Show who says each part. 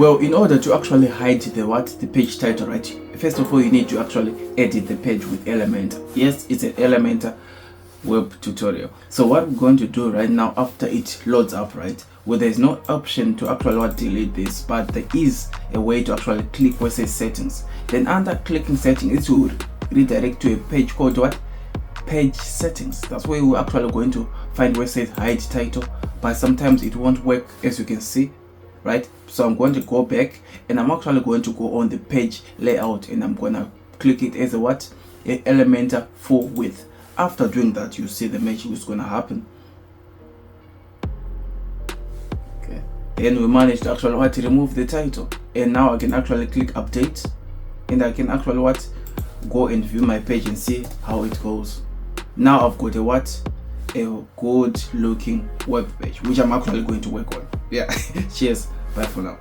Speaker 1: Well, in order to actually hide the page title, right, first of all you need to actually edit the page with Elementor. Yes, it's an Elementor web tutorial. So what we're going to do right now, after it loads up, right, well, there's no option to actually delete this, but there is a way to actually click where it says settings. Then under clicking settings, it will redirect to a page called what? Page settings. That's where we're actually going to find where it says hide title, but sometimes it won't work, as you can see, right? So I'm going to go back and I'm actually going to go on the page layout and I'm going to click it as a what? A Elementor full width. After doing that, you see the magic is going to happen. Okay, then we managed to actually what? Remove the title, and now I can actually click update and I can actually what? Go and view my page and see how it goes. Now I've got a what? A good looking web page, which I'm actually going to work on. Yeah. Cheers, bye for now.